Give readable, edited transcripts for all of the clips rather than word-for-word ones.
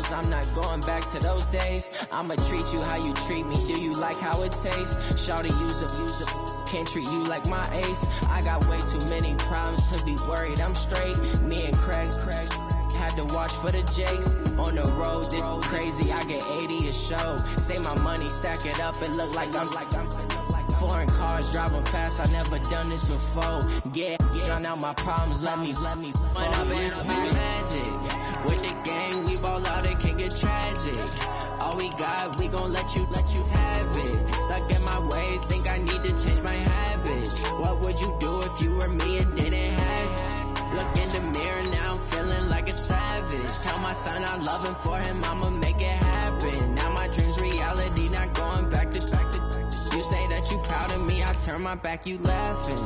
clothes, I'm not going back to those days. I'ma treat you how you treat me, do you like how it tastes? Shawty, use up, can't treat you like my ace. I got way too many problems to be worried, I'm straight. Me and Craig had to watch for the Jakes. On the road, this crazy, I get 80 a show. Say my money, stack it up, it look like I'm foreign cars driving fast, I never done this before. Yeah, drown out my problems, let me When I'm in magic, with the gang, we ball out, it can get tragic. All we got, we gon' let you have it. Stuck in my ways, think I need to change my habits. What would you do if you were me and didn't have it? Look in the mirror now, I'm feeling like a savage. Tell my son I love him, for him I'ma make it happen. Now my dream's reality, not going back to you say that you proud of me, I turn my back, you laughing.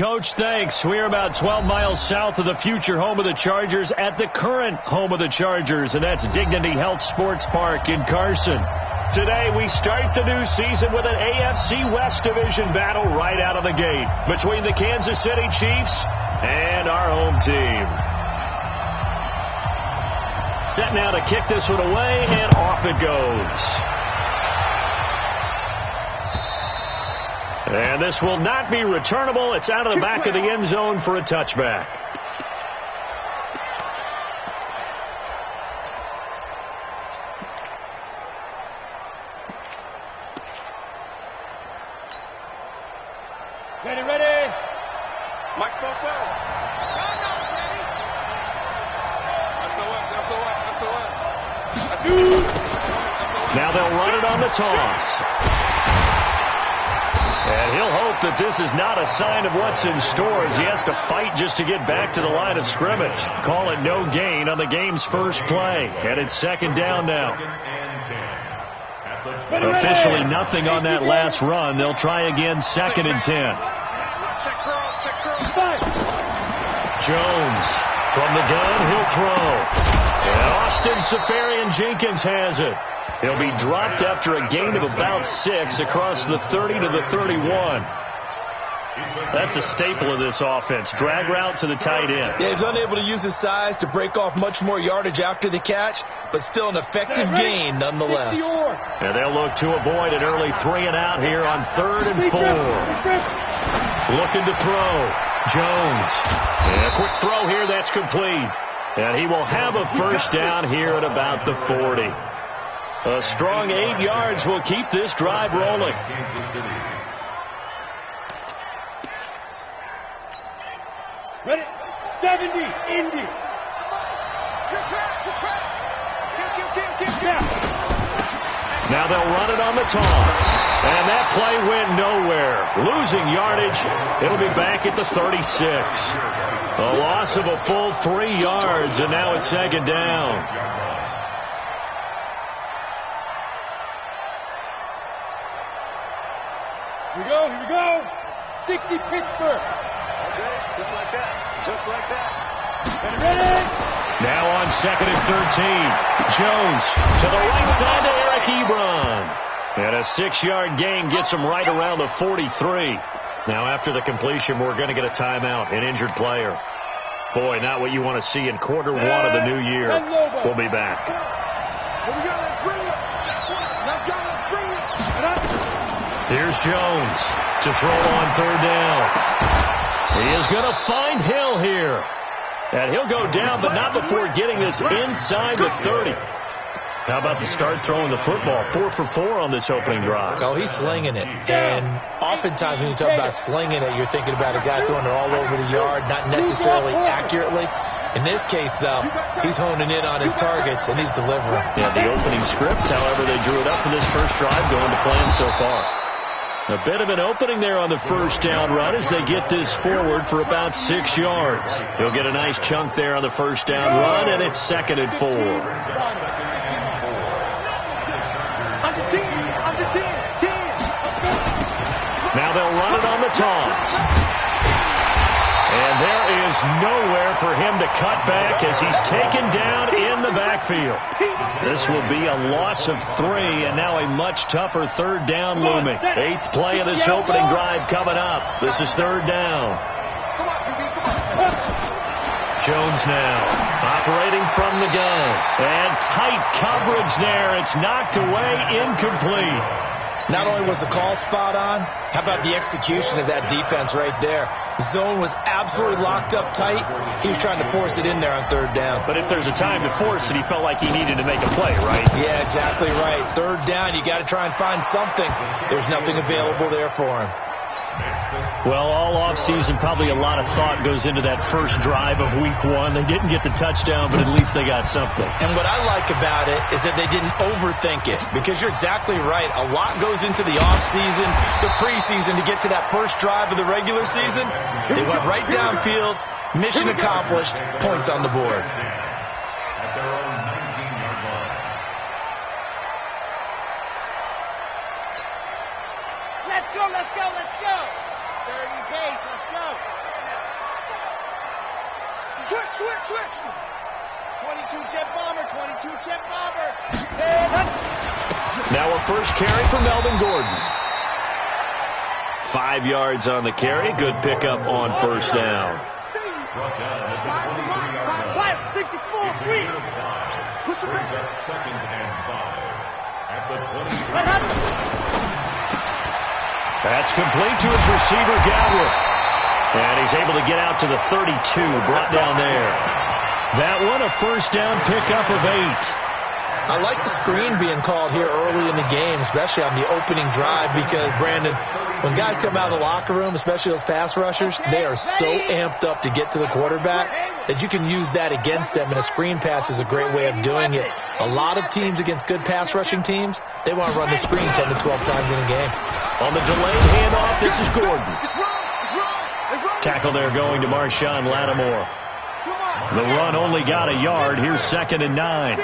Coach, thanks. We're about 12 miles south of the future home of the Chargers at the current home of the Chargers, and that's Dignity Health Sports Park in Carson. Today, we start the new season with an AFC West Division battle right out of the gate between the Kansas City Chiefs and our home team. Set now to kick this one away, and off it goes. And this will not be returnable. It's out of the back of the end zone for a touchback. Ready. Mike spoke well. Now they'll run it on the toss. And he'll hope that this is not a sign of what's in store as he has to fight just to get back to the line of scrimmage. Call it no gain on the game's first play. And it's second down now. Officially nothing on that last run. They'll try again second and 10. Jones from the gun. He'll throw. And Austin Safarian-Jenkins has it. He'll be dropped after a gain of about 6 across the 30 to the 31. That's a staple of this offense. Drag route to the tight end. Yeah, he's unable to use his size to break off much more yardage after the catch, but still an effective gain nonetheless. And they'll look to avoid an early 3 and out here on 3rd and 4. Looking to throw. Jones. And a quick throw here. That's complete. And he will have a first down here at about the 40. A strong 8 yards will keep this drive rolling. Ready? 70, Indy. Now they'll run it on the toss. And that play went nowhere. Losing yardage. It'll be back at the 36. A loss of a full 3 yards, and now it's second down. Here we go. 60 Pittsburgh. Okay, just like that. Ready? Now on 2nd and 13. Jones to the right side to Eric Ebron. And a 6-yard gain gets him right around the 43. Now after the completion, we're going to get a timeout, an injured player. Boy, not what you want to see in quarter 1 of the new year. We'll be back. Here's Jones to throw on third down. He is going to find Hill here. And he'll go down, but not before getting this inside the 30. How about the start throwing the football? 4 for 4 on this opening drive. Oh, he's slinging it. And oftentimes when you talk about slinging it, you're thinking about a guy throwing it all over the yard, not necessarily accurately. In this case, though, he's honing in on his targets, and he's delivering. Yeah, the opening script, however, they drew it up for this first drive, going to plan so far. A bit of an opening there on the first down run as they get this forward for about 6 yards. He'll get a nice chunk there on the first down run, and it's 2nd and 4. Now they'll run it on the toss. And there is nowhere for him to cut back as he's taken down in the backfield. This will be a loss of 3, and now a much tougher third down looming. 8th play of this opening drive coming up. This is 3rd down. Jones now operating from the gun. And tight coverage there. It's knocked away, incomplete. Not only was the call spot on, how about the execution of that defense right there? Zone was absolutely locked up tight. He was trying to force it in there on 3rd down. But if there's a time to force it, he felt like he needed to make a play, right? Yeah, exactly right. 3rd down, you got to try and find something. There's nothing available there for him. Well, all offseason, probably a lot of thought goes into that first drive of week 1. They didn't get the touchdown, but at least they got something. And what I like about it is that they didn't overthink it, because you're exactly right. A lot goes into the offseason, the preseason to get to that first drive of the regular season. They went right downfield, mission accomplished, points on the board. Let's go. 30 pace, let's go. Switch. 22 jet bomber. Now a first carry for Melvin Gordon. 5 yards on the carry. Good pickup on first down. 64, 3. Push him back. 2nd and 5 at the 20. That's complete to his receiver, Gadwood. And he's able to get out to the 32, brought down there. That one, a first down pickup of 8. I like the screen being called here early in the game, especially on the opening drive, because, Brandon, when guys come out of the locker room, especially those pass rushers, they are so amped up to get to the quarterback that you can use that against them, and a screen pass is a great way of doing it. A lot of teams against good pass rushing teams, they want to run the screen 10 to 12 times in a game. On the delayed handoff, this is Gordon. Tackle there going to Marshawn Lattimore. The run only got a yard. Here's 2nd and 9.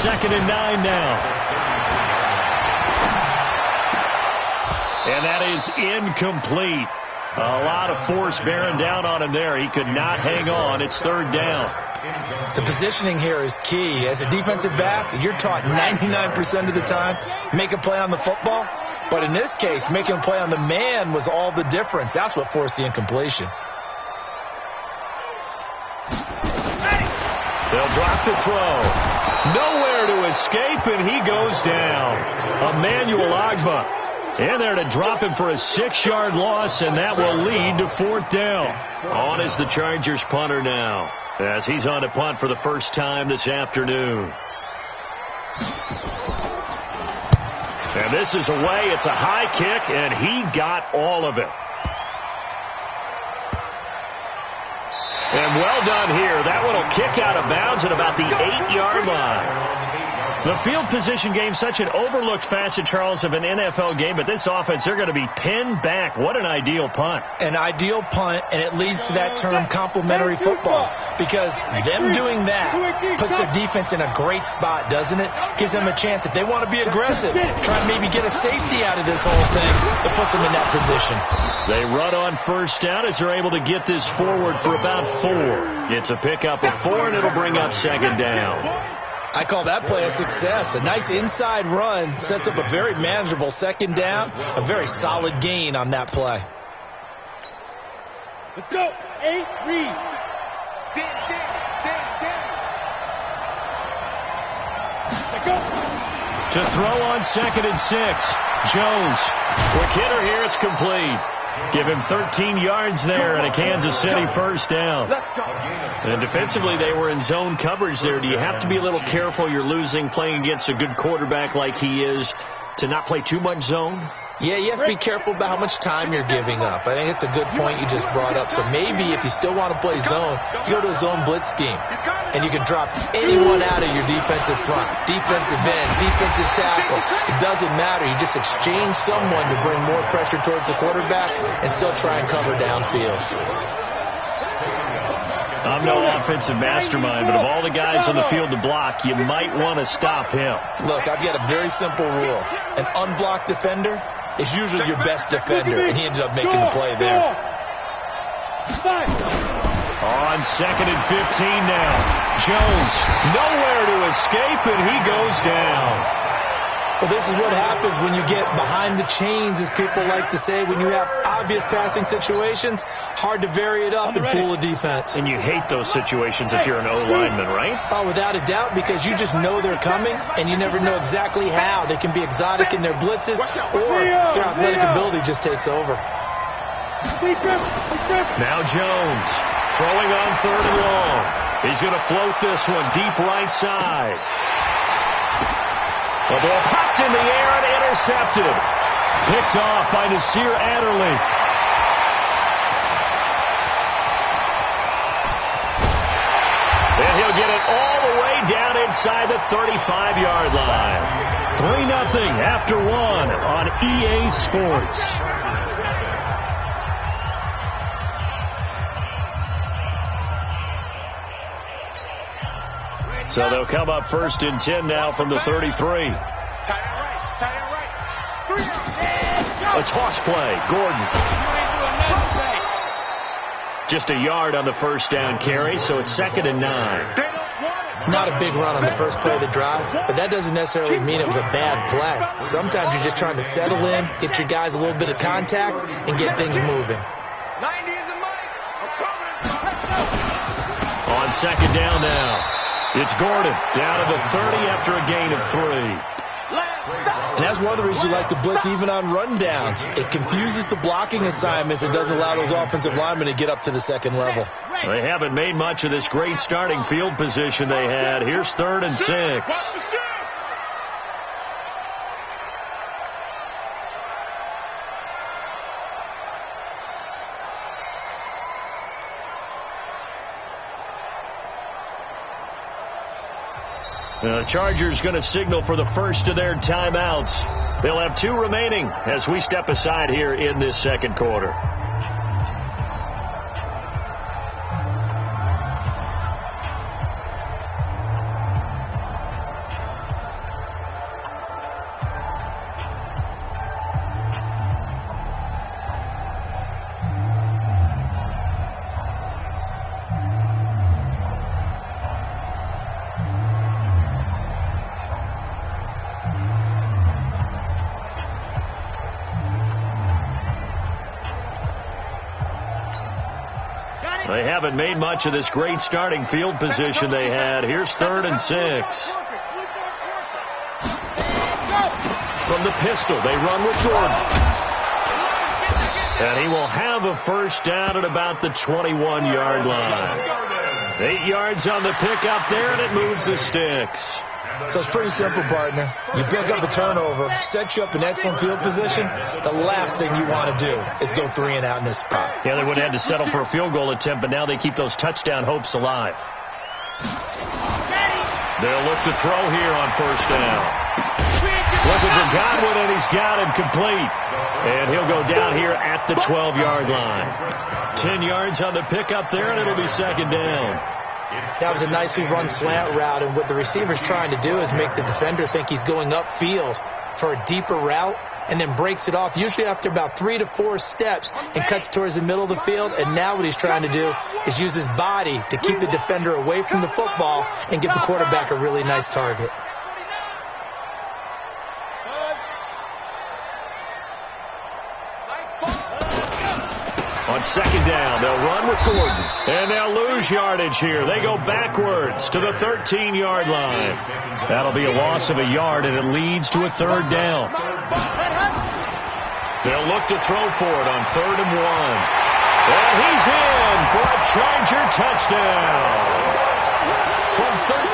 2nd and 9 now. And that is incomplete. A lot of force bearing down on him there. He could not hang on. It's 3rd down. The positioning here is key. As a defensive back, you're taught 99% of the time, make a play on the football. But in this case, making a play on the man was all the difference. That's what forced the incompletion. They'll drop the throw. Nowhere to escape, and he goes down. Emmanuel Agba in there to drop him for a 6-yard loss, and that will lead to 4th down. On is the Chargers punter now, as he's on to punt for the first time this afternoon. And this is away. It's a high kick, and he got all of it. And well done here. That one will kick out of bounds at about the 8-yard line. The field position game, such an overlooked facet, Charles, of an NFL game, but this offense, they're going to be pinned back. What an ideal punt. An ideal punt, and it leads to that term complementary football, because them doing that puts their defense in a great spot, doesn't it? Gives them a chance, if they want to be aggressive, try to maybe get a safety out of this whole thing, it puts them in that position. They run on first down as they're able to get this forward for about 4. It's a pickup of 4, and it'll bring up 2nd down. I call that play a success. A nice inside run sets up a very manageable 2nd down. A very solid gain on that play. Let's go. 8, read. Let's go. To throw on 2nd and 6. Jones. Quick hitter here. It's complete. Give him 13 yards there and a Kansas City first down. And defensively, they were in zone coverage there. Do you have to be a little careful? You're losing playing against a good quarterback like he is to not play too much zone? Yeah, you have to be careful about how much time you're giving up. I think it's a good point you just brought up. So maybe if you still want to play zone, you go to a zone blitz scheme. And you can drop anyone out of your defensive front. Defensive end, defensive tackle. It doesn't matter. You just exchange someone to bring more pressure towards the quarterback and still try and cover downfield. I'm no offensive mastermind, but of all the guys on the field to block, you might want to stop him. Look, I've got a very simple rule. An unblocked defender is usually your best defender, and he ended up making the play there. On 2nd and 15 now. Jones, nowhere to escape, and he goes down. Well, this is what happens when you get behind the chains, as people like to say. When you have obvious passing situations, hard to vary it up and fool the defense. And you hate those situations if you're an O-lineman, right? Oh, without a doubt, because you just know they're coming, and you never know exactly how. They can be exotic in their blitzes, or their athletic ability just takes over. Now Jones, throwing on 3rd and long. He's going to float this one deep right side. The ball popped in the air and intercepted. Picked off by Nasir Adderley. And he'll get it all the way down inside the 35-yard line. 3-0 after 1 on EA Sports. So they'll come up 1st and 10 now from the 33. A toss play. Gordon. Just a yard on the first down carry, so it's 2nd and 9. Not a big run on the first play of the drive, but that doesn't necessarily mean it was a bad play. Sometimes you're just trying to settle in, get your guys a little bit of contact, and get things moving. On 2nd down now. It's Gordon down to the 30 after a gain of 3. And that's one of the reasons you like to blitz even on rundowns. It confuses the blocking assignments. It doesn't allow those offensive linemen to get up to the second level. They haven't made much of this great starting field position they had. Here's 3rd and 6. The Chargers going to signal for the first of their timeouts. They'll have 2 remaining as we step aside here in this second quarter. They haven't made much of this great starting field position they had. Here's 3rd and 6. From the pistol, they run with Jordan. And he will have a first down at about the 21-yard line. 8 yards on the pickup there, and it moves the sticks. So it's pretty simple, partner. You pick up a turnover, set you up in excellent field position. The last thing you want to do is go 3 and out in this spot. Yeah, they would have had to settle for a field goal attempt, but now they keep those touchdown hopes alive. They'll look to throw here on first down. Looking for Godwin, and he's got him complete. And he'll go down here at the 12-yard line. 10 yards on the pickup there, and it'll be 2nd down. That was a nicely run slant route, and what the receiver's trying to do is make the defender think he's going upfield for a deeper route, and then breaks it off, usually after about 3 to 4 steps, and cuts towards the middle of the field. And now what he's trying to do is use his body to keep the defender away from the football and give the quarterback a really nice target. On second down, they'll run with Gordon. And they'll lose yardage here. They go backwards to the 13-yard line. That'll be a loss of a yard, and it leads to a third down. They'll look to throw for it on 3rd and 1. And he's in for a Charger touchdown. From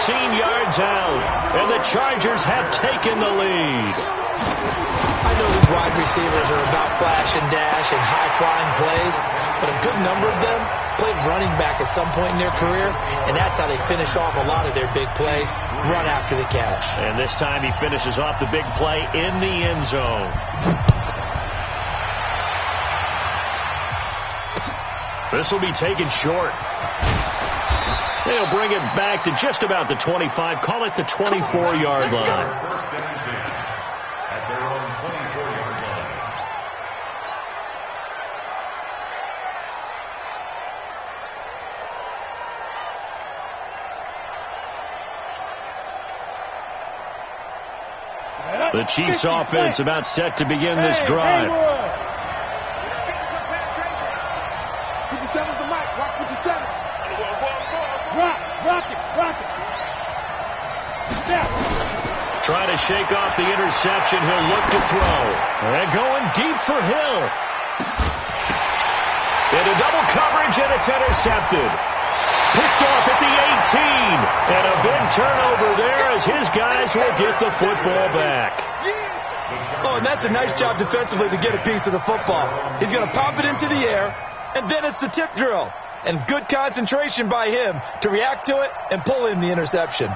13 yards out, and the Chargers have taken the lead. I know these wide receivers are about flash and dash and high-flying plays, but a good number of them played running back at some point in their career, and that's how they finish off a lot of their big plays, run after the catch. And this time he finishes off the big play in the end zone. This will be taken short. They'll bring it back to just about the 25, call it the 24-yard line. At their own 24-yard line. The Chiefs offense about set to begin this drive. 57's the mic. Rock 57. Rock it. Trying to shake off the interception. He'll look to throw. And going deep for Hill. Into double coverage, and it's intercepted. Picked off at the 18. And a big turnover there as his guys will get the football back. Oh, and that's a nice job defensively to get a piece of the football. He's going to pop it into the air, and then it's the tip drill. And good concentration by him to react to it and pull in the interception.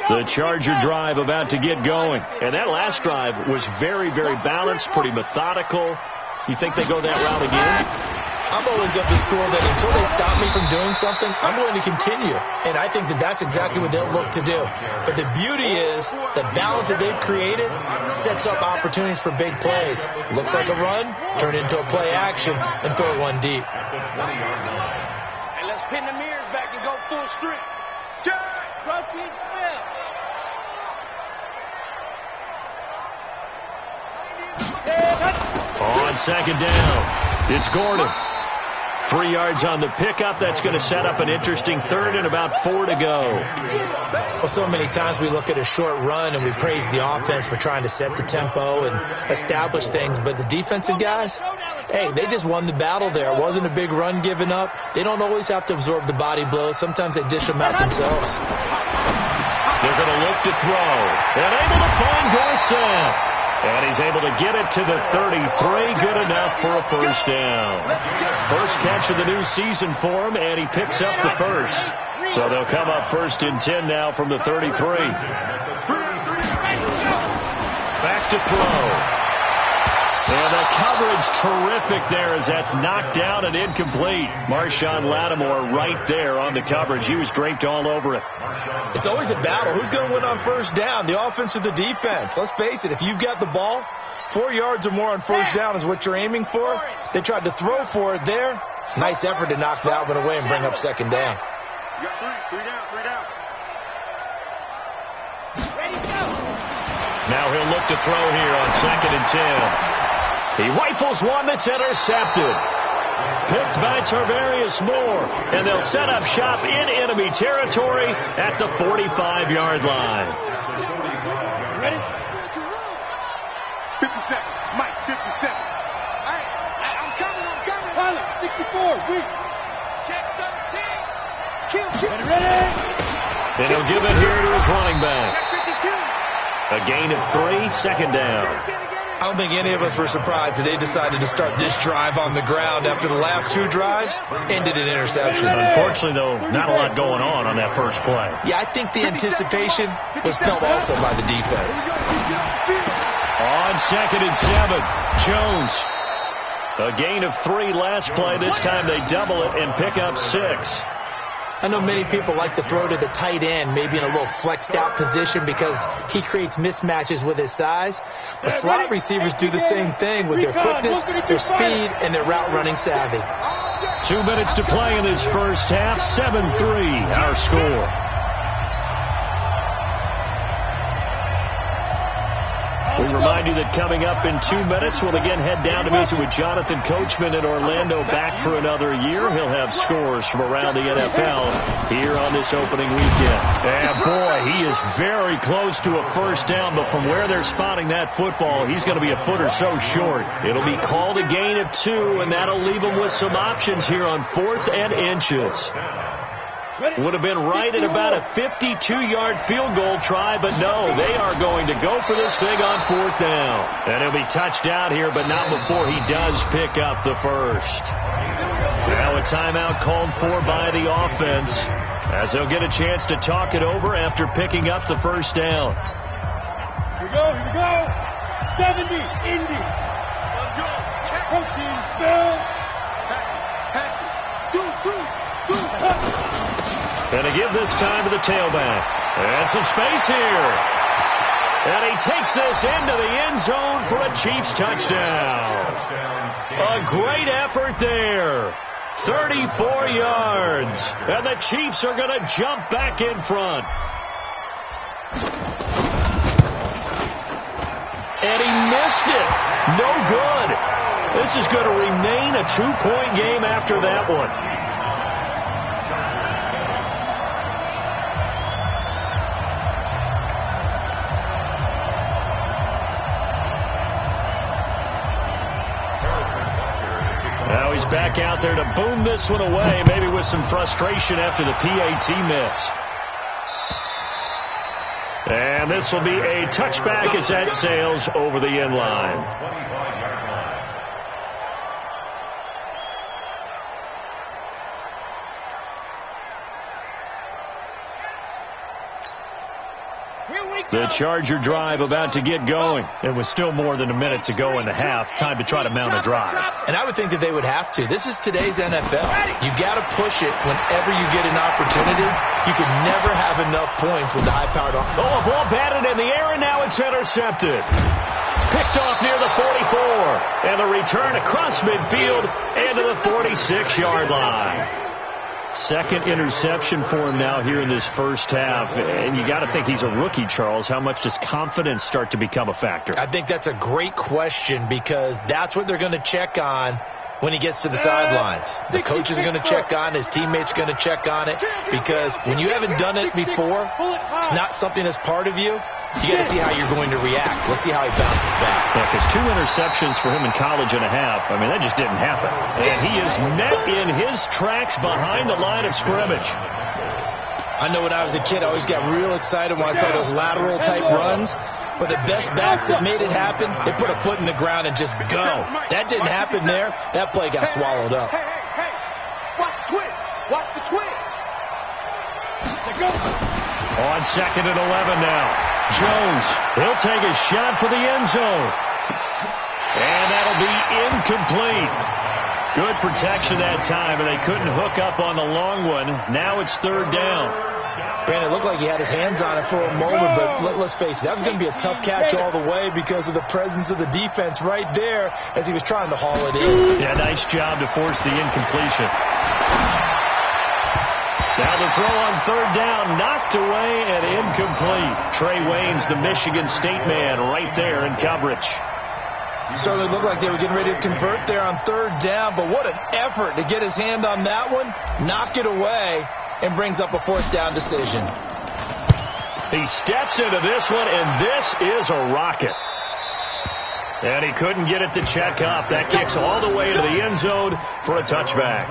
The Charger drive about to get going. And that last drive was very, very balanced, pretty methodical. You think they go that route again? I'm always of the school that until they stop me from doing something, I'm going to continue. And I think that that's exactly what they'll look to do. But the beauty is the balance that they've created sets up opportunities for big plays. Looks like a run, turn into a play action, and throw one deep. And let's pin the mirrors back and go full strength. Protein spill. On second down, it's Gordon. 3 yards on the pickup. That's going to set up an interesting third and about 4 to go. Well, so many times we look at a short run and we praise the offense for trying to set the tempo and establish things. But the defensive guys, hey, they just won the battle there. It wasn't a big run given up. They don't always have to absorb the body blows. Sometimes they dish them out themselves. They're going to look to throw. And able to find Dorsett. And he's able to get it to the 33. Good enough for a first down. First catch of the new season for him, and he picks up the first. So they'll come up 1st and 10 now from the 33. Back to throw. And the coverage terrific there as that's knocked down and incomplete. Marshawn Lattimore right there on the coverage. He was draped all over it. It's always a battle. Who's going to win on first down, the offense or the defense? Let's face it, if you've got the ball, 4 yards or more on first down is what you're aiming for. They tried to throw for it there. Nice effort to knock that one away and bring up second down. You got three down. Now he'll look to throw here on 2nd and 10. He rifles one that's intercepted. Picked by Tarvarius Moore. And they'll set up shop in enemy territory at the 45-yard line. Ready? 57. Mike, 57. I'm coming. Pilot, 64. Weak. Check 13. Kill. Ready? And he'll give it here to his running back. Check 52. A gain of 3, second down. I don't think any of us were surprised that they decided to start this drive on the ground after the last 2 drives ended in interceptions. Unfortunately, though, not a lot going on that first play. Yeah, I think the anticipation was felt also by the defense. On 2nd and 7, Jones. A gain of 3 last play. This time they double it and pick up 6. I know many people like to throw to the tight end, maybe in a little flexed out position because he creates mismatches with his size. But slot receivers do the same thing with their quickness, their speed, and their route running savvy. 2 minutes to play in this first half. 7-3 our score. We remind you that coming up in 2 minutes, we'll again head down to visit with Jonathan Coachman in Orlando, back for another year. He'll have scores from around the NFL here on this opening weekend. And boy, he is very close to a first down, but from where they're spotting that football, he's going to be a foot or so short. It'll be called a gain of 2, and that'll leave him with some options here on 4th and inches. Would have been right at about a 52-yard field goal try, but no, they are going to go for this thing on 4th down. And he'll be touchdown here, but not before he does pick up the first. Now a timeout called for by the offense, as they'll get a chance to talk it over after picking up the first down. Here we go. 70, Indy. Let's go. Protein, spell. Pass it. And to give this time to the tailback. And some space here. And he takes this into the end zone for a Chiefs touchdown. A great effort there. 34 yards. And the Chiefs are going to jump back in front. And he missed it. No good. This is going to remain a 2-point game after that one. Now he's back out there to boom this one away, maybe with some frustration after the PAT miss. And this will be a touchback as that sails over the end line. The Charger drive about to get going. It was still more than a minute to go in the half. Time to try to mount a drive. And I would think that they would have to. This is today's NFL. You got to push it whenever you get an opportunity. You can never have enough points with the high-powered offense. Oh, a ball batted in the air, and now it's intercepted. Picked off near the 44. And the return across midfield and to the 46-yard line. Second interception for him now here in this first half. And you got to think he's a rookie, Charles. How much does confidence start to become a factor? I think that's a great question because that's what they're going to check on when he gets to the sidelines. The coach is going to check on, his teammates are going to check on it, because when you haven't done it before, it's not something that's part of you. You got to see how you're going to react. Let's see how he bounces back. Yeah, because 2 interceptions for him in college and a half, I mean, that just didn't happen. And he is met in his tracks behind the line of scrimmage. I know when I was a kid, I always got real excited when I saw those lateral-type runs. But the best backs that made it happen, they put a foot in the ground and just go. That didn't happen there. That play got swallowed up. Hey. Watch the twist. Watch the twist. On 2nd and 11 now. Jones, he'll take a shot for the end zone. And that'll be incomplete. Good protection that time, and they couldn't hook up on the long one. Now it's 3rd down. Brandon, it looked like he had his hands on it for a moment, but let's face it, that was going to be a tough catch all the way because of the presence of the defense right there as he was trying to haul it in. Yeah, nice job to force the incompletion. Now the throw on 3rd down, knocked away and incomplete. Trey Waynes, the Michigan State man, right there in coverage. Certainly looked like they were getting ready to convert there on 3rd down, but what an effort to get his hand on that one, knock it away, and brings up a 4th down decision. He steps into this one, and this is a rocket. And he couldn't get it to check up. That kicks all the way to the end zone for a touchback.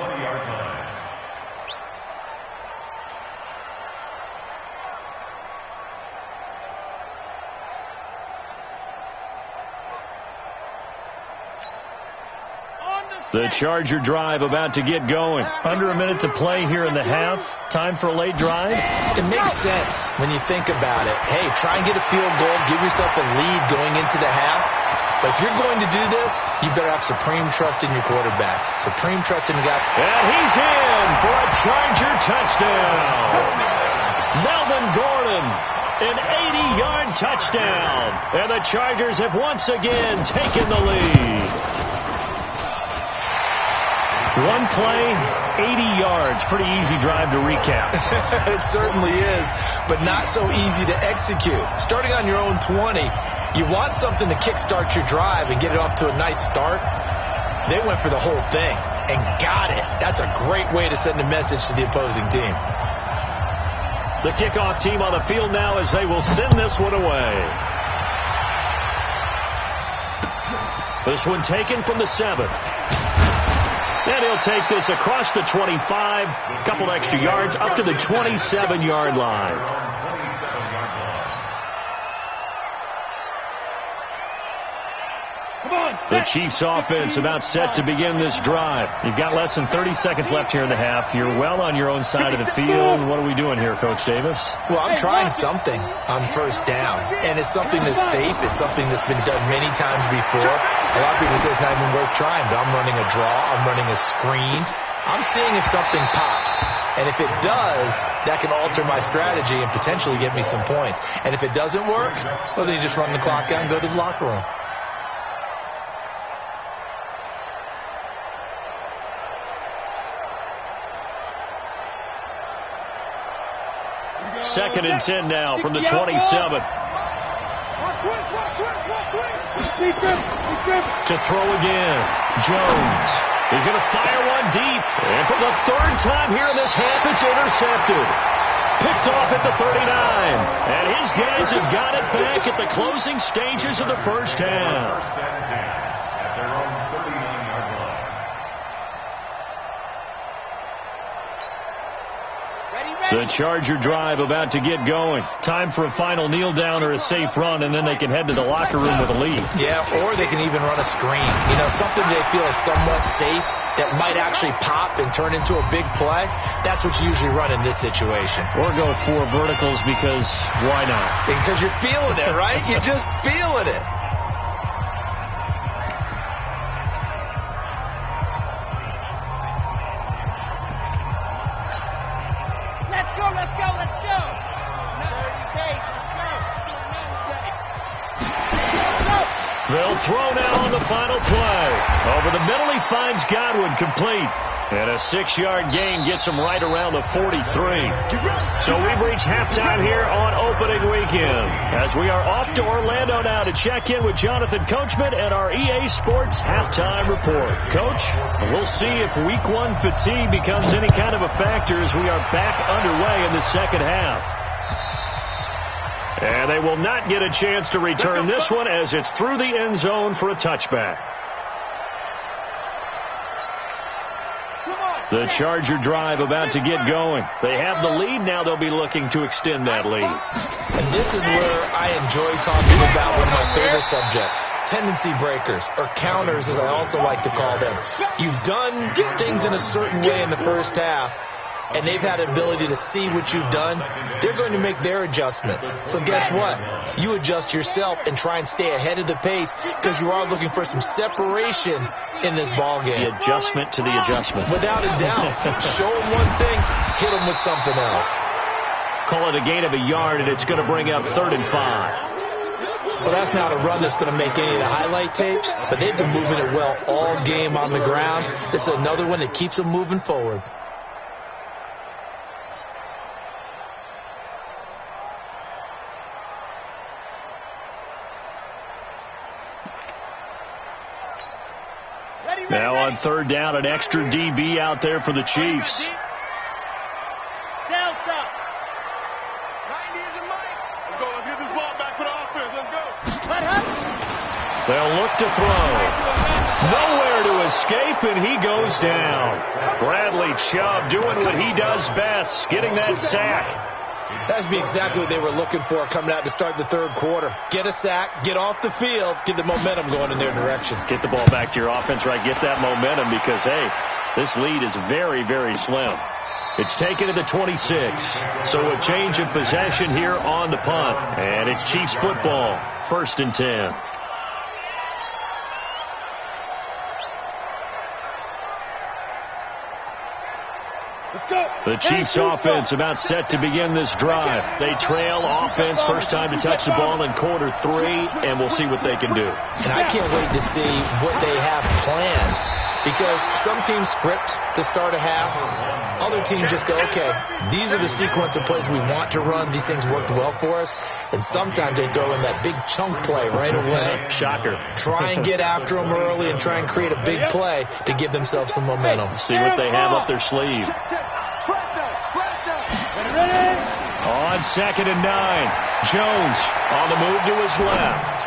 The Charger drive about to get going. Under a minute to play here in the half. Time for a late drive. It makes sense when you think about it. Hey, try and get a field goal. Give yourself a lead going into the half. But if you're going to do this, you better have supreme trust in your quarterback. Supreme trust in the guy. And he's in for a Charger touchdown. Melvin Gordon, an 80-yard touchdown. And the Chargers have once again taken the lead. One play, 80 yards. Pretty easy drive to recap. It certainly is, but not so easy to execute. Starting on your own 20, you want something to kickstart your drive and get it off to a nice start. They went for the whole thing and got it. That's a great way to send a message to the opposing team. The kickoff team on the field now as they will send this one away. This one taken from the 7. And he'll take this across the 25, a couple extra yards, up to the 27-yard line. The Chiefs offense about set to begin this drive. You've got less than 30 seconds left here in the half. You're well on your own side of the field. What are we doing here, Coach Davis? Well, I'm trying something on first down, and it's something that's safe. It's something that's been done many times before. A lot of people say it's not even worth trying, but I'm running a draw. I'm running a screen. I'm seeing if something pops. And if it does, that can alter my strategy and potentially get me some points. And if it doesn't work, well, then you just run the clock out and go to the locker room. Second and 10 now from the 27. To throw again. Jones is going to fire one deep. And for the third time here in this half, it's intercepted. Picked off at the 39. And his guys have got it back at the closing stages of the first half. At their own 39-yard line. The Charger drive about to get going. Time for a final kneel down or a safe run, and then they can head to the locker room with a lead. Yeah, or they can even run a screen. You know, something they feel is somewhat safe that might actually pop and turn into a big play. That's what you usually run in this situation. Or go with 4 verticals because why not? Because you're feeling it, right? You're just feeling it. They'll throw now on the final play. Over the middle, he finds Godwin complete. And a 6-yard gain gets him right around the 43. So we've reached halftime here on opening weekend. As we are off to Orlando now to check in with Jonathan Coachman and our EA Sports halftime report. Coach, we'll see if week 1 fatigue becomes any kind of a factor as we are back underway in the second half. And they will not get a chance to return this one as it's through the end zone for a touchback. The Charger drive about to get going. They have the lead. Now they'll be looking to extend that lead. And this is where I enjoy talking about one of my favorite subjects, tendency breakers, or counters as I also like to call them. You've done things in a certain way in the first half, and they've had the ability to see what you've done. They're going to make their adjustments. So guess what? You adjust yourself and try and stay ahead of the pace because you are looking for some separation in this ball game. The adjustment to the adjustment. Without a doubt. Show them one thing, hit them with something else. Call it a gain of a yard, and it's going to bring up 3rd and 5. Well, that's not a run that's going to make any of the highlight tapes, but they've been moving it well all game on the ground. This is another one that keeps them moving forward. Now on 3rd down, an extra DB out there for the Chiefs. Delta. 90 is a mic. Let's go. Let's get this ball back for the offense. Let's go. They'll look to throw. Nowhere to escape, and he goes down. Bradley Chubb doing what he does best, getting that sack. That's be exactly what they were looking for coming out to start the 3rd quarter. Get a sack, get off the field, get the momentum going in their direction. Get the ball back to your offense, right? Get that momentum because, hey, this lead is very, very slim. It's taken to the 26. So a change of possession here on the punt. And it's Chiefs football, 1st and 10. The Chiefs offense about set to begin this drive. They trail offense, first time to touch the ball in quarter 3, and we'll see what they can do. And I can't wait to see what they have planned, because some teams script to start a half. Other teams just go, okay, these are the sequence of plays we want to run. These things worked well for us. And sometimes they throw in that big chunk play right away. Shocker. Try and get after them early and try and create a big play to give themselves some momentum. See what they have up their sleeve. On 2nd and 9, Jones on the move to his left.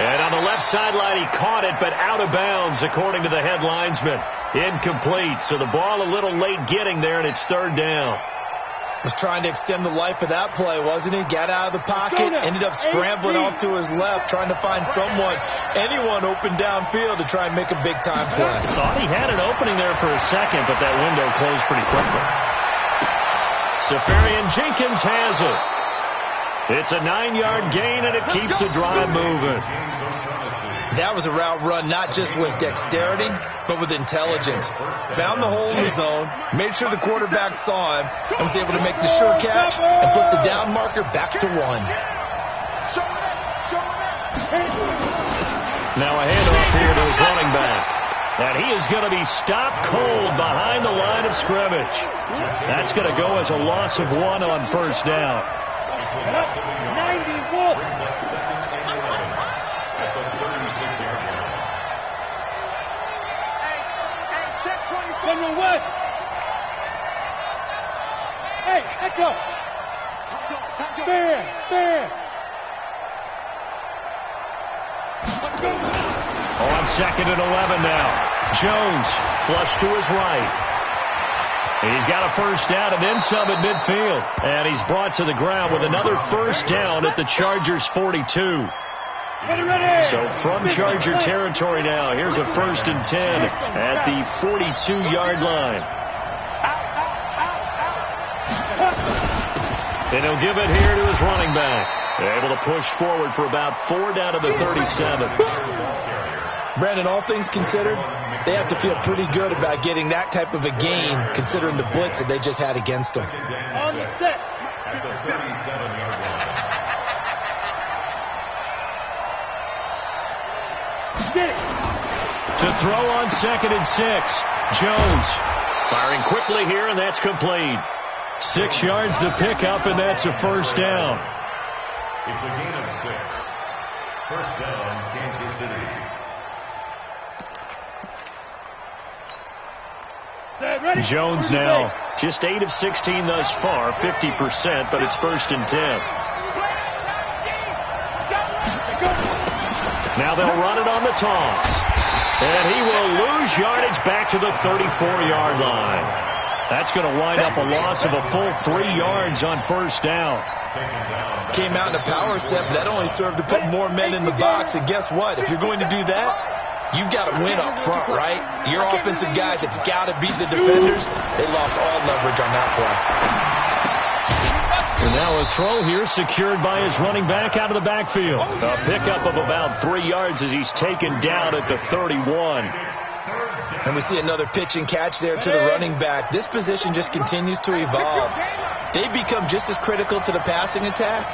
And on the left sideline, he caught it, but out of bounds, according to the head linesman. Incomplete, so the ball a little late getting there, and it's 3rd down. Was trying to extend the life of that play, wasn't he? Got out of the pocket, ended up scrambling off to his left, trying to find anyone open downfield to try and make a big-time play. Thought he had an opening there for a second, but that window closed pretty quickly. Safarian Jenkins has it. It's a 9-yard gain, and it keeps the drive moving. That was a route run not just with dexterity, but with intelligence. Found the hole in the zone, made sure the quarterback saw him, and was able to make the sure catch and flip the down marker back to 1. Now a handoff here to his running back. And he is going to be stopped cold behind the line of scrimmage. That's going to go as a loss of 1 on 1st down. 91. General West. Hey, echo. There. On 2nd and 11 now. Jones flush to his right. He's got a 1st down and then some at midfield. And he's brought to the ground with another 1st down at the Chargers 42. So from Charger territory now, here's a 1st and 10 at the 42-yard line. And he'll give it here to his running back. Able to push forward for about 4 down to the 37. Brandon, all things considered, they have to feel pretty good about getting that type of a gain, considering the blitz that they just had against them. On the set. At the 37-yard line. To throw on 2nd and 6. Jones firing quickly here, and that's complete. 6 yards to pick up, and that's a 1st down. It's a gain of 6. 1st down, Kansas City. Jones now just 8 of 16 thus far, 50%, but it's 1st and 10. Now they'll run it on the toss. And he will lose yardage back to the 34-yard line. That's going to wind up a loss of a full 3 yards on 1st down. Came out in a power set, but that only served to put more men in the box. And guess what? If you're going to do that, you've got to win up front, right? Your offensive guys have got to beat the defenders. They lost all leverage on that play. And now a throw here secured by his running back out of the backfield. A pickup of about 3 yards as he's taken down at the 31. And we see another pitch and catch there to the running back. This position just continues to evolve. They become just as critical to the passing attack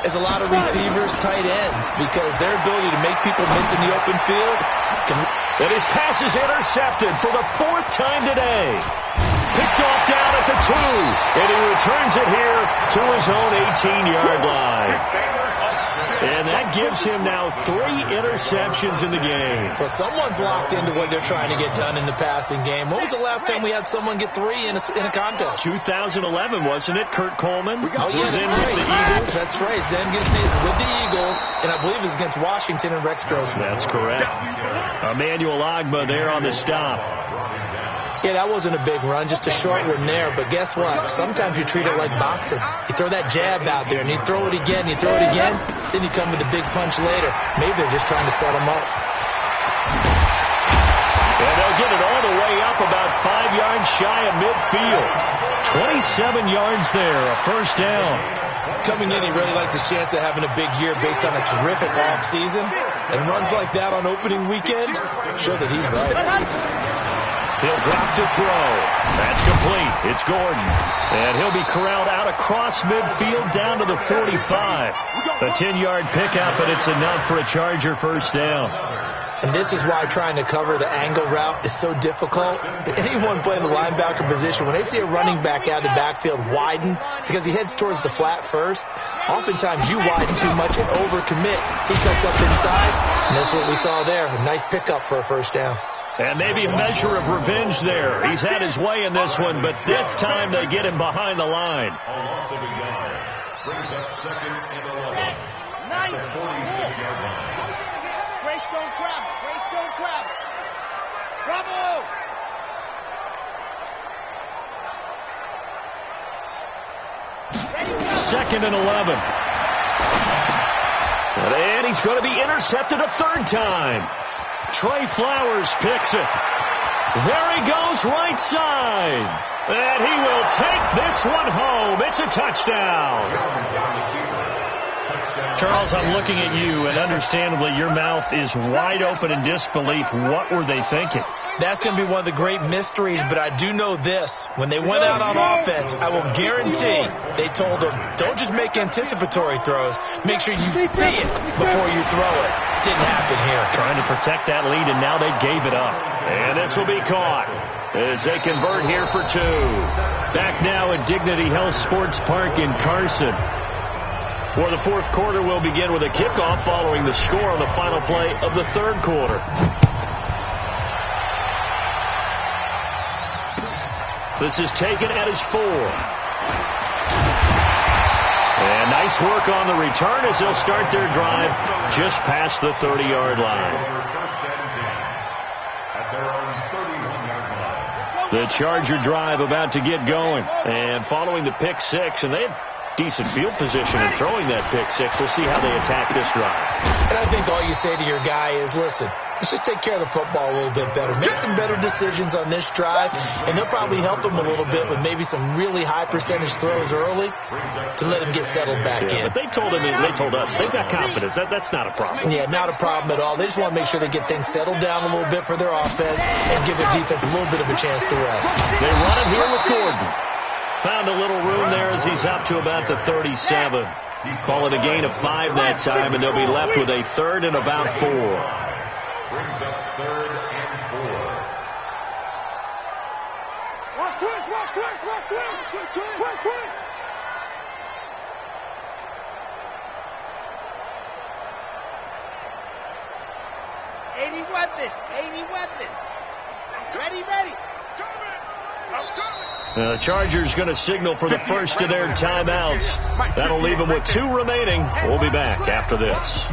as a lot of receivers, tight ends, because their ability to make people miss in the open field can... And his pass is intercepted for the 4th time today. Picked off down at the 2, and he returns it here to his own 18-yard line. And that gives him now 3 interceptions in the game. Well, someone's locked into what they're trying to get done in the passing game. When was the last time we had someone get 3 in a contest? 2011, wasn't it? Kurt Coleman? Oh, yeah, that's right. With the Eagles. That's right. Then gets it with the Eagles, and I believe it's against Washington and Rex Grossman. That's correct. Emmanuel Ogbah there on the stop. Yeah, that wasn't a big run, just a short one there. But guess what? Sometimes you treat it like boxing. You throw that jab out there, and you throw it again, you throw it again, then you come with a big punch later. Maybe they're just trying to set them up. And they'll get it all the way up about 5 yards shy of midfield. 27 yards there, a 1st down. Coming in, he really liked his chance of having a big year based on a terrific offseason. And runs like that on opening weekend show that he's right. He'll drop to throw. That's complete. It's Gordon. And he'll be corralled out across midfield down to the 45. A 10-yard pickup, and it's enough for a Charger first down. And this is why trying to cover the angle route is so difficult. Anyone playing the linebacker position, when they see a running back out of the backfield widen because he heads towards the flat first, oftentimes you widen too much and overcommit. He cuts up inside, and that's what we saw there. A nice pickup for a first down. And maybe a measure of revenge there. He's had his way in this one, but this time they get him behind the line. A loss of a yard. Brings up 2nd and 11. At the 46-yard line. Grace don't travel. Grace don't travel. Bravo! Second and 11. And he's going to be intercepted a third time. Trey Flowers picks it. There he goes, right side. And he will take this one home. It's a touchdown. Charles, I'm looking at you, and understandably your mouth is wide open in disbelief. What were they thinking? That's going to be one of the great mysteries, but I do know this. When they went out on offense, I will guarantee they told them, don't just make anticipatory throws. Make sure you see it before you throw it. Didn't happen here. Trying to protect that lead, and now they gave it up. And this will be caught as they convert here for 2. Back now at Dignity Health Sports Park in Carson. For the fourth quarter, we'll begin with a kickoff following the score on the final play of the third quarter. This is taken at his 4. And nice work on the return as they'll start their drive just past the 30-yard line. The Charger drive about to get going. And following the pick 6, and they had decent field position in throwing that pick 6. We'll see how they attack this drive. And I think all you say to your guy is, listen, let's just take care of the football a little bit better. Make some better decisions on this drive, and they'll probably help him a little bit with maybe some really high percentage throws early to let him get settled back in. But they told us they've got confidence. That's not a problem. Yeah, not a problem at all. They just want to make sure they get things settled down a little bit for their offense and give their defense a little bit of a chance to rest. They run it here with Gordon. Found a little room there as he's up to about the 37. Call it a gain of 5 that time, and they'll be left with a third and about 4. Brings up 3rd and 4. Watch twist, watch twist, watch twist. Twist, twist. $80 weapon. Ready. The Chargers going to signal for the first of their timeouts. That'll leave them with 2 remaining. We'll be back after this.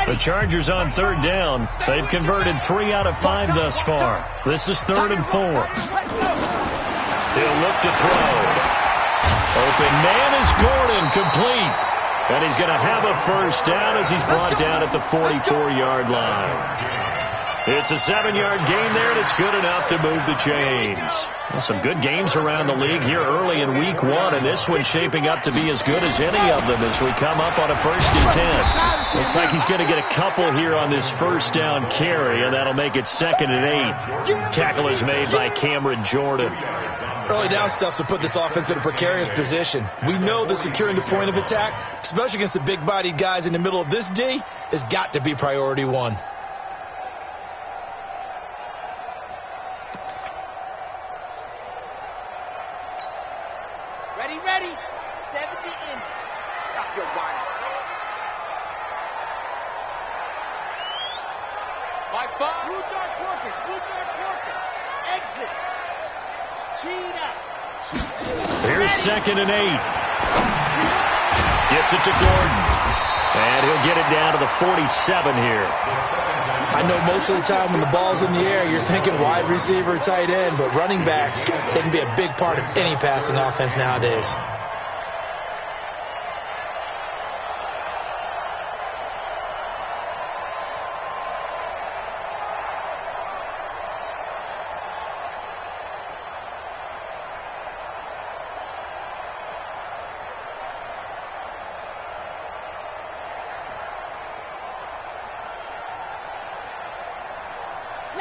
The Chargers on 3rd down. They've converted 3 out of 5 thus far. This is 3rd and 4. He'll look to throw. Open man is Gordon, complete. And he's going to have a first down as he's brought down at the 44-yard line. It's a 7-yard gain there, and it's good enough to move the chains. Well, some good games around the league here early in week 1, and this one's shaping up to be as good as any of them as we come up on a 1st and 10. Looks like he's going to get a couple here on this first down carry, and that'll make it 2nd and 8. Tackle is made by Cameron Jordan. Early down stuff to put this offense in a precarious position. We know that securing the point of attack, especially against the big-bodied guys in the middle of this D, has got to be priority 1. Ready. 70 in. Stop your body. By 5. Blue dark workers. Exit. Cheetah. Here's 2nd and 8. Gets it to Gordon. And he'll get it down to the 47 here. I know most of the time when the ball's in the air, you're thinking wide receiver, tight end, but running backs, they can be a big part of any passing offense nowadays.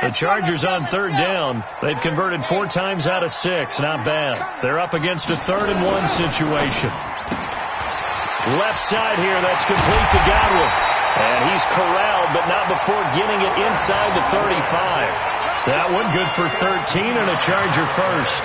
The Chargers on third down. They've converted 4 times out of 6. Not bad. They're up against a 3rd-and-1 situation. Left side here. That's complete to Godwin. And he's corralled, but not before getting it inside the 35. That one good for 13 and a Charger first.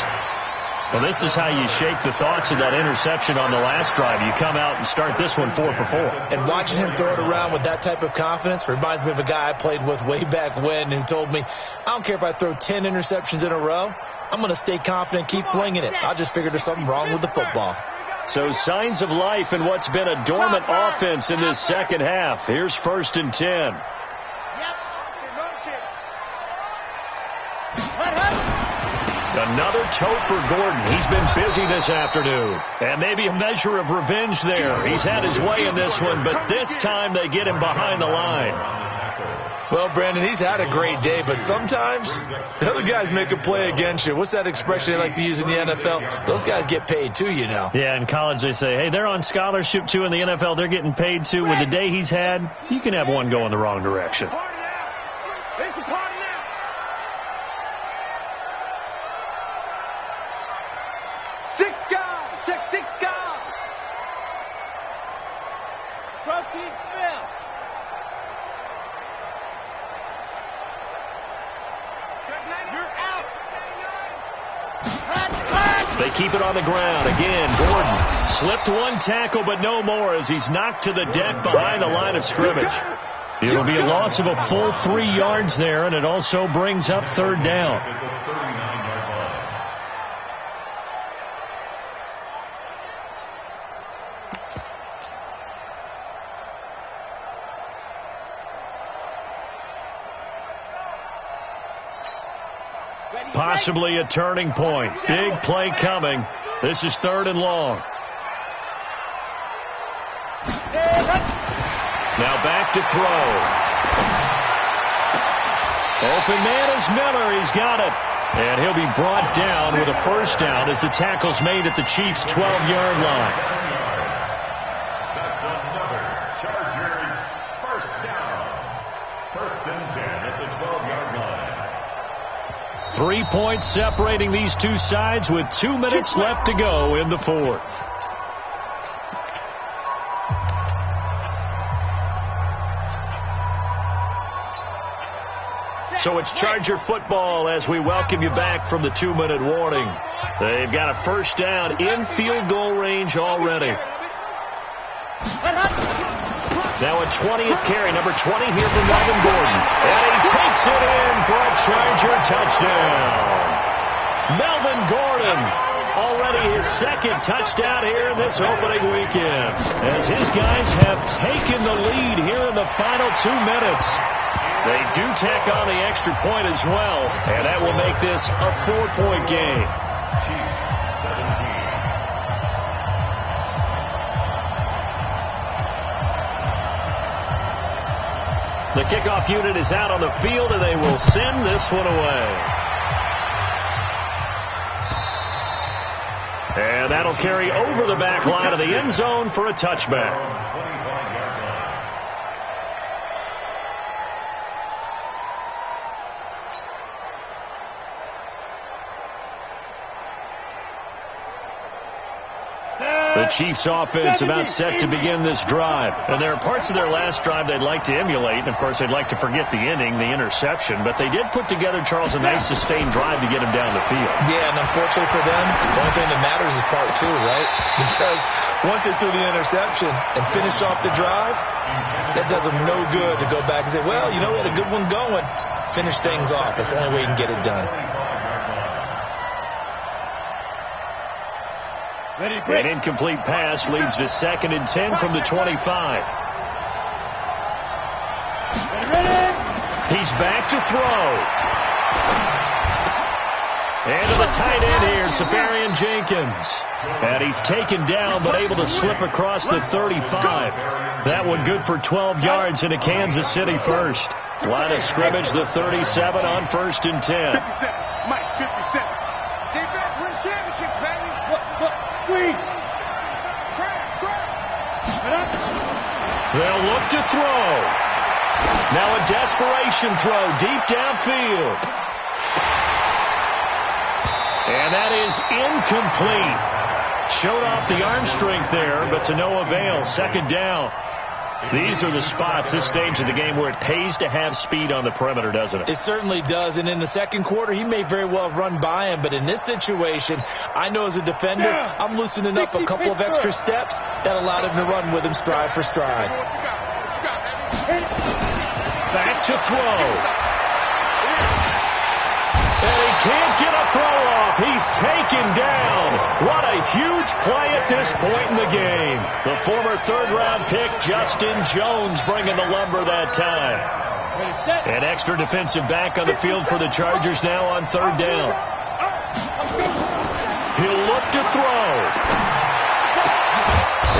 Well, this is how you shake the thoughts of that interception on the last drive. You come out and start this one 4 for 4. And watching him throw it around with that type of confidence reminds me of a guy I played with way back when who told me, I don't care if I throw 10 interceptions in a row. I'm going to stay confident, keep flinging it. I just figured there's something wrong with the football. So signs of life in what's been a dormant offense in this second half. Here's 1st and 10. Another toe for Gordon. He's been busy this afternoon. And maybe a measure of revenge there. He's had his way in this one, but this time they get him behind the line. Well, Brandon, he's had a great day, but sometimes the other guys make a play against you. What's that expression they like to use in the NFL? Those guys get paid too, you know. Yeah, in college they say, hey, they're on scholarship too. In the NFL, they're getting paid too. With the day he's had, you can have one go in the wrong direction. It's a party now. Check 6 guard. Protein spill. Check 9. You're out. They keep it on the ground. Again, Gordon slipped one tackle, but no more as he's knocked to the deck behind the line of scrimmage. It'll be a loss of a full 3 yards there, and it also brings up 3rd down. Possibly a turning point. Big play coming. This is 3rd and long. Now back to throw. Open man is Miller. He's got it. And he'll be brought down with a 1st down as the tackle's made at the Chiefs' 12-yard line. That's another Chargers 1st down. 1st and 10 at the 12-yard line. 3 points separating these two sides with 2 minutes left to go in the 4th. So it's Charger football as we welcome you back from the 2-minute warning. They've got a 1st down in field goal range already. Now a 20th carry, number 20 here for Melvin Gordon. And he takes it in for a Charger touchdown. Melvin Gordon, already his 2nd touchdown here in this opening weekend, as his guys have taken the lead here in the final 2 minutes. They do tack on the extra point as well, and that will make this a 4-point game. Chiefs 17. The kickoff unit is out on the field, and they will send this one away. And that'll carry over the back line of the end zone for a touchback. The Chiefs offense about set to begin this drive. And there are parts of their last drive they'd like to emulate. And, of course, they'd like to forget the inning, the interception. But they did put together, Charles, a nice sustained drive to get him down the field. Yeah, and unfortunately for them, the only thing that matters is part 2, right? Because once they threw the interception and finished off the drive, that does them no good to go back and say, well, you know, we had a good one going. Finish things off. That's the only way you can get it done. An incomplete pass leads to 2nd and 10 from the 25. He's back to throw. And to the tight end here, Safarian Jenkins. And he's taken down but able to slip across the 35. That one good for 12 yards into Kansas City 1st. Line of scrimmage, the 37 on 1st and 10. 57. Mike, 57. Defense wins championships, baby. They'll look to throw. Now a desperation throw deep downfield. And that is incomplete. Showed off the arm strength there, but to no avail. Second down. These are the spots, this stage of the game, where it pays to have speed on the perimeter, doesn't it? It certainly does. And in the second quarter, he may very well run by him. But in this situation, I know as a defender, I'm loosening up a couple of extra steps that allowed him to run with him stride for stride. Back to throw. And he can't get a throw off. He's taken down. What a huge play at this point in the game. The former third-round pick, Justin Jones, bringing the lumber that time. An extra defensive back on the field for the Chargers now on third down. He'll look to throw.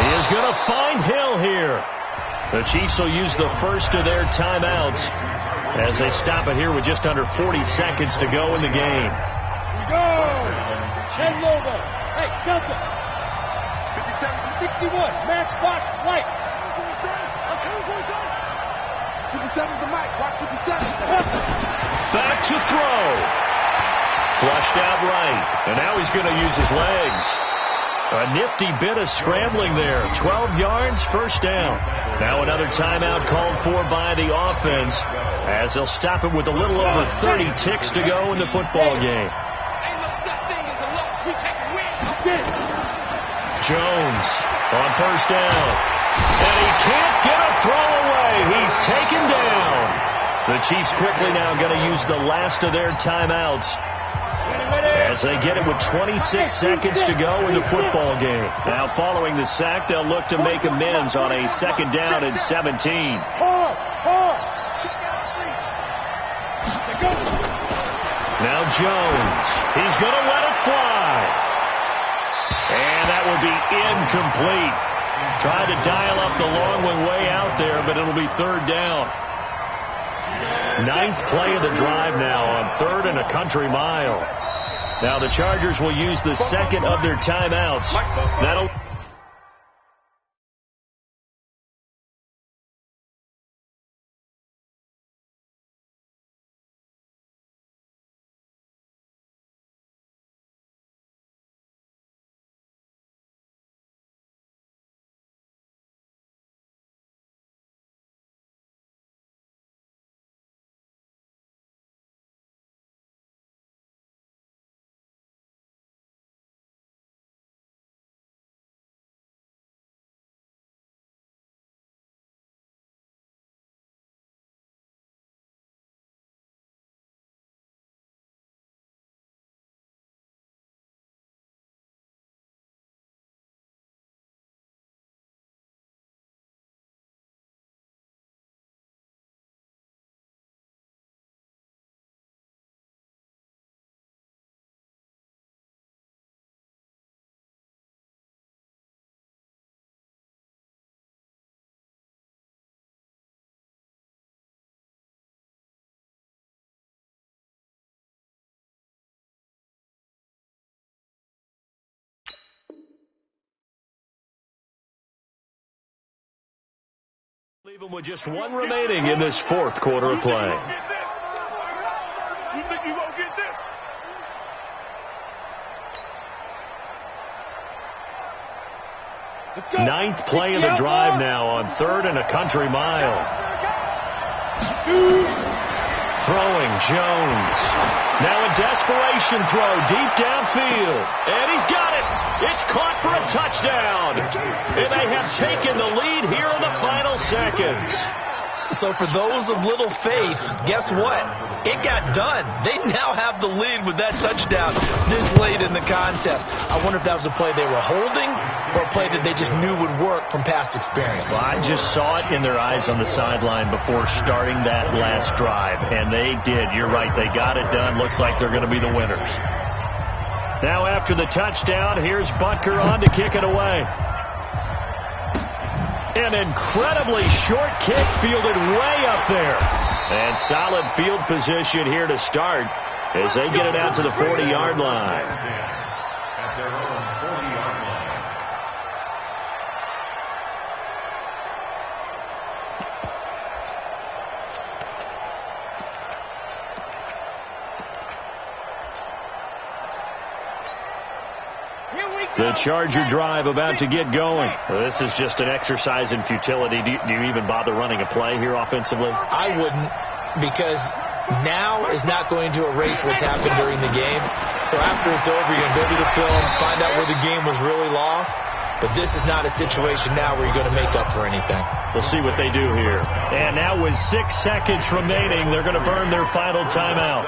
He is going to find Hill here. The Chiefs will use the first of their timeouts as they stop it here with just under 40 seconds to go in the game. Go! Head over. Hey, Delta. 61. Matchbox lights. 57's the mic. Watch 57. Back to throw. Flushed out right. And now he's going to use his legs. A nifty bit of scrambling there. 12 yards, first down. Now another timeout called for by the offense as they'll stop it with a little over 30 ticks to go in the football game. Jones on first down. And he can't get a throw away. He's taken down. The Chiefs quickly now going to use the last of their timeouts as they get it with 26 seconds to go in the football game. Now following the sack, they'll look to make amends on a second down and 17. Now Jones. He's going to let it fly. And that will be incomplete. Tried to dial up the long one way out there, but it'll be third down. Ninth play of the drive now on third and a country mile. Now the Chargers will use the second of their timeouts. That'll... Leave them with just one remaining in this fourth quarter of play. You think you won't get this? Ninth play of the drive now on third and a country mile. Throwing Jones. Now a desperation throw deep downfield. And he's got it. It's caught for a touchdown. And they have taken the lead here in the final seconds. So for those of little faith, guess what? It got done. They now have the lead with that touchdown this late in the contest. I wonder if that was a play they were holding or a play that they just knew would work from past experience. Well, I just saw it in their eyes on the sideline before starting that last drive, and they did. You're right. They got it done. Looks like they're going to be the winners. Now after the touchdown, here's Butker on to kick it away. An incredibly short kick fielded way up there. And solid field position here to start as they get it out to the 40-yard line. At their own 40-yard line. The Charger drive about to get going. Well, this is just an exercise in futility. Do you even bother running a play here offensively? I wouldn't, because now is not going to erase what's happened during the game. So after it's over, you're going to go to the film, find out where the game was really lost. But this is not a situation now where you're going to make up for anything. We'll see what they do here. And now with 6 seconds remaining, they're going to burn their final timeout.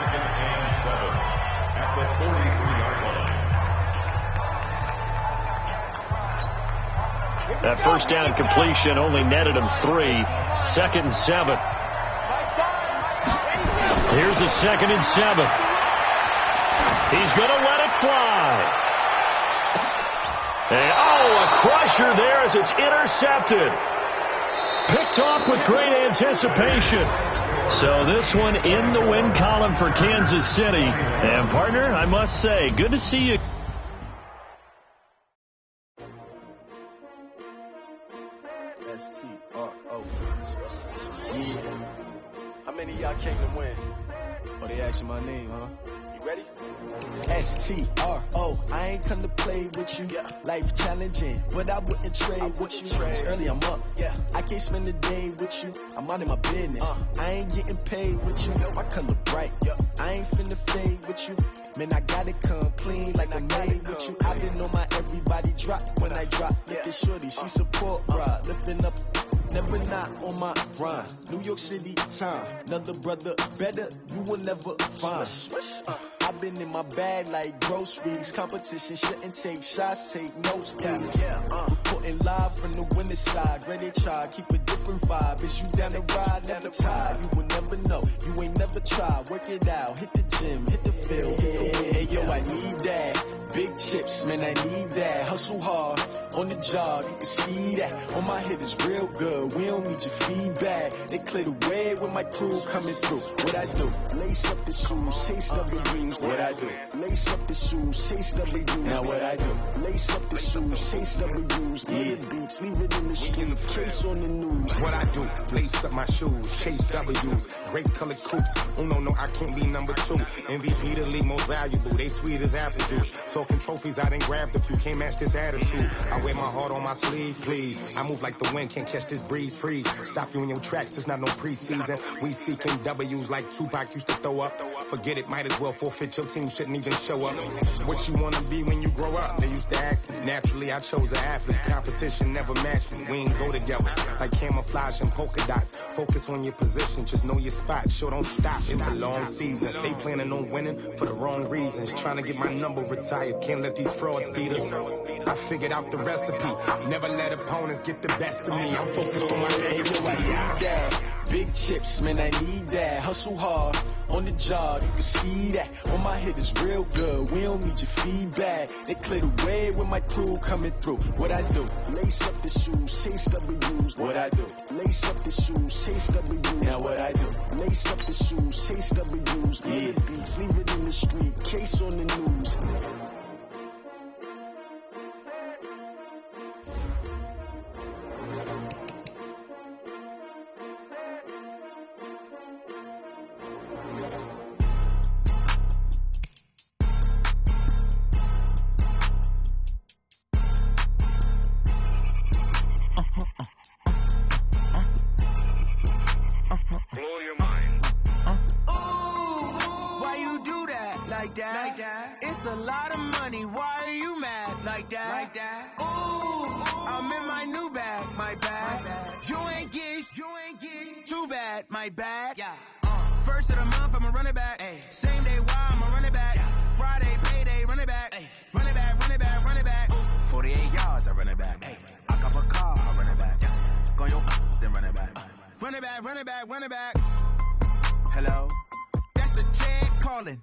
That first down completion only netted him 3. 2nd and 7. Here's a 2nd and 7. He's going to let it fly. And, a crusher there as it's intercepted. Picked off with great anticipation. So this one in the win column for Kansas City. And, partner, I must say, good to see you. S-T-R-O. Yeah. How many of y'all came to win? Oh, they asking my name, huh? You ready? S-T-R-O. I ain't come to play with you. Life challenging, but I wouldn't trade with you. It's early, I'm up. I can't spend the day with you. I'm minding my business. I ain't getting paid with you. My color bright. I ain't finna fade with you. Man, I gotta come clean like I made with you. I've been on my everybody drop when I drop. Look at shorty, she support, bruh. Lifting up. Never not on my grind. New York City time. Another brother better, you will never find. I've been in my bag like groceries. Competition shouldn't take shots, take notes, please. Reporting live from the winning side. Ready to try, keep a different vibe. Is you down the ride, never tired. You will never know, you ain't never tried. Work it out, hit the gym, hit the field. Hey yo, I need that. Big chips, man, I need that. Hustle hard, on the job, you can see that. On my head is real good, we don't need your feedback. They clear the way with my crew coming through. What I do? Lace up the shoes, chase W's. What I do? Lace up the shoes, chase W's. Now what I do? Lace up the shoes, chase W's. Yeah, beats, leave it in the street, case on the news. What I do? Lace up my shoes, chase W's. Great colored coops. Oh no, I can't be number 2. MVP the league most valuable. They sweet as apple juice. Talking trophies, I done grabbed a few. Can't match this attitude. I wear my heart on my sleeve, please. I move like the wind, can't catch this breeze, freeze. Stop you in your tracks, there's not no preseason. We seeking W's like Tupac used to throw up. Forget it, might as well forfeit. Your team shouldn't even show up. What you wanna be when you grow up? They used to ask me. Naturally, I chose an athlete. Competition never matched me. We ain't go together like camouflage and polka dots. Focus on your position, just know your spot. Sure, don't stop. It's a long season. They planning on winning for the wrong reasons. Trying to get my number retired. Can't let these frauds beat us. I figured out the recipe. Never let opponents get the best of me. I'm focused on my game. I need that. Big chips, man, I need that. Hustle hard, on the job, you can see that. On my head is real good, we don't need your feedback. They clear the way with my crew coming through. What I do? Lace up the shoes, chase W's. What I do? Lace up the shoes, chase W's. Now what I do? Lace up the shoes, chase W's. Yeah, beats, leave it in the street, case on the news. It's a lot of money, why are you mad like that? Ooh, I'm in my new bag, my bag. You ain't get too bad, my bad. Yeah. First of the month, I'ma run it back. Ay. Same day, why I'ma run it back. Yeah. Friday, payday, run it back. Ay. Run it back, run it back, run it back. 48 yards, I run it back. Ay. I cop a car, I run it back. Yeah. Go your then run it back. Run it back, run it back, run it back. Hello? That's the check calling.